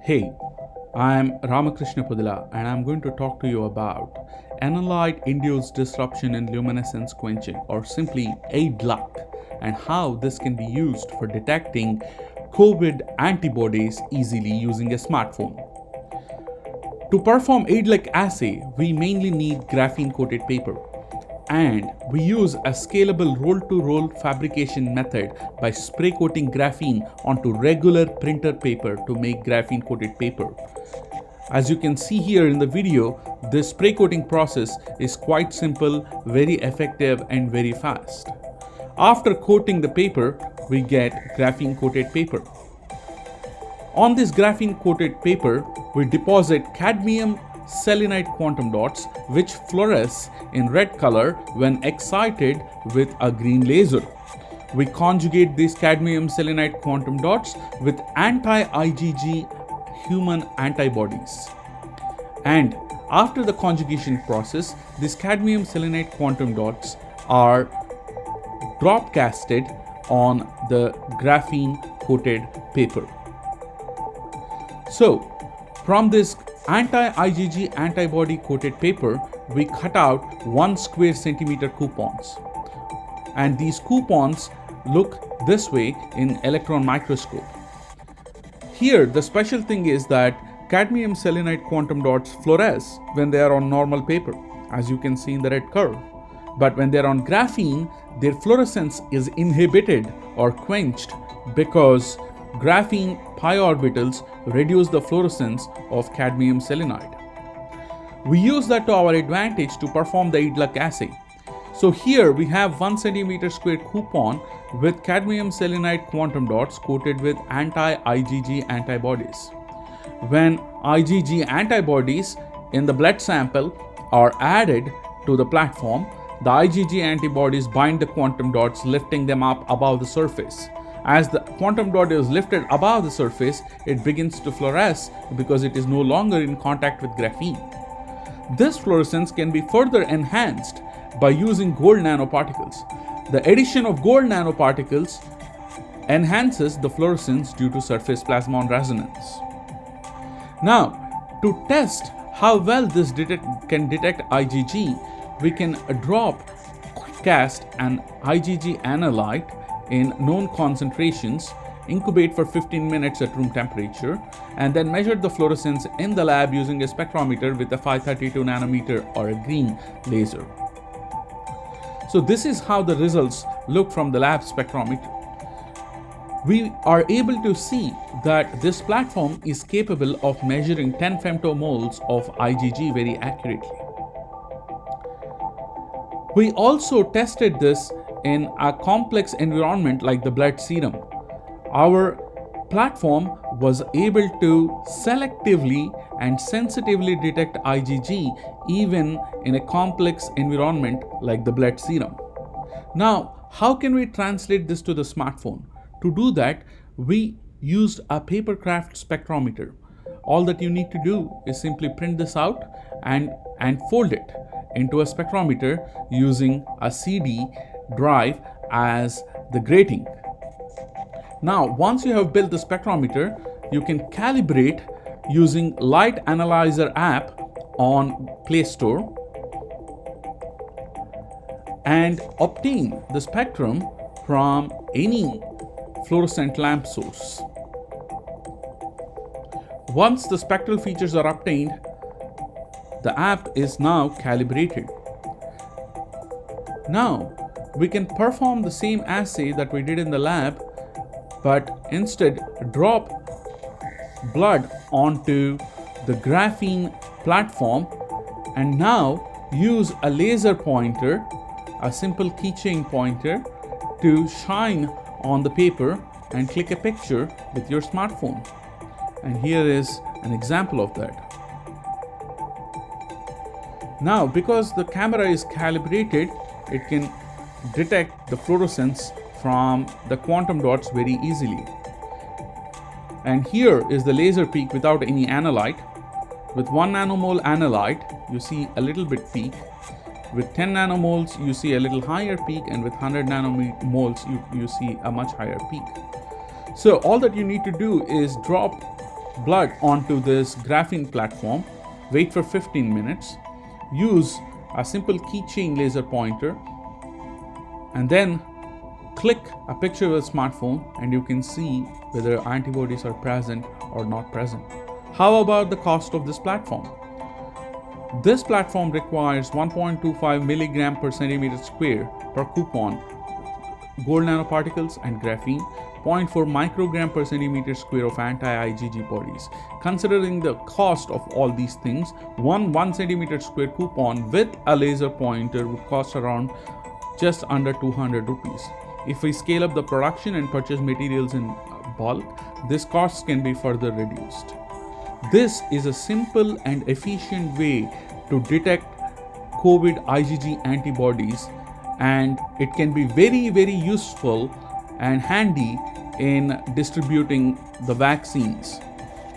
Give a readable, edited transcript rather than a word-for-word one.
Hey, I'm Ramakrishna Pudila and I'm going to talk to you about analyte-induced disruption in luminescence quenching, or simply AIDLUC, and how this can be used for detecting COVID antibodies easily using a smartphone. To perform AIDLUC assay, we mainly need graphene-coated paper, and we use a scalable roll-to-roll fabrication method by spray coating graphene onto regular printer paper to make graphene coated paper. As you can see here in the video, this spray coating process is quite simple, very effective and very fast. After coating the paper, we get graphene coated paper. On this graphene coated paper, we deposit cadmium selenide quantum dots which fluoresce in red color when excited with a green laser. We conjugate these cadmium selenide quantum dots with anti-IgG human antibodies. And after the conjugation process, these cadmium selenide quantum dots are drop casted on the graphene coated paper. So, from this anti-IgG antibody coated paper, we cut out 1 square centimeter coupons. And these coupons look this way in electron microscope. Here, the special thing is that cadmium selenide quantum dots fluoresce when they are on normal paper, as you can see in the red curve. But when they are on graphene, their fluorescence is inhibited or quenched because graphene pi orbitals reduce the fluorescence of cadmium selenide. We use that to our advantage to perform the AIDLUC assay. So here we have 1 centimeter square coupon with cadmium selenide quantum dots coated with anti-IgG antibodies. When IgG antibodies in the blood sample are added to the platform, the IgG antibodies bind the quantum dots, lifting them up above the surface. As the quantum dot is lifted above the surface, it begins to fluoresce because it is no longer in contact with graphene. This fluorescence can be further enhanced by using gold nanoparticles. The addition of gold nanoparticles enhances the fluorescence due to surface plasmon resonance. Now, to test how well this can detect IgG, we can cast an IgG analyte in known concentrations, incubate for 15 minutes at room temperature, and then measure the fluorescence in the lab using a spectrometer with a 532 nanometer or a green laser. So this is how the results look from the lab spectrometer. We are able to see that this platform is capable of measuring 10 femtomoles of IgG very accurately. We also tested this in a complex environment like the blood serum. Our platform was able to selectively and sensitively detect IgG even in a complex environment like the blood serum. Now, how can we translate this to the smartphone? To do that, we used a papercraft spectrometer. All that you need to do is simply print this out and fold it into a spectrometer using a CD drive as the grating. Now, once you have built the spectrometer, you can calibrate using Light Analyzer app on Play Store and obtain the spectrum from any fluorescent lamp source. Once the spectral features are obtained, the app is now calibrated. Now, we can perform the same assay that we did in the lab, but instead drop blood onto the graphene platform and now use a laser pointer, a simple keychain pointer, to shine on the paper and click a picture with your smartphone. And here is an example of that. Now, because the camera is calibrated, it can detect the fluorescence from the quantum dots very easily. And here is the laser peak without any analyte. With 1 nanomole analyte, you see a little bit peak. With 10 nanomoles, you see a little higher peak, and with 100 nanomoles, you see a much higher peak. So all that you need to do is drop blood onto this graphene platform, wait for 15 minutes, use a simple keychain laser pointer, and then click a picture with a smartphone and you can see whether antibodies are present or not present. How about the cost of this platform? This platform requires 1.25 milligram per centimeter square per coupon gold nanoparticles and graphene, 0.4 microgram per centimeter square of anti-IgG bodies. Considering the cost of all these things, one centimeter square coupon with a laser pointer would cost around just under 200 rupees. If we scale up the production and purchase materials in bulk, this cost can be further reduced. This is a simple and efficient way to detect COVID IgG antibodies, and it can be very, very useful and handy in distributing the vaccines.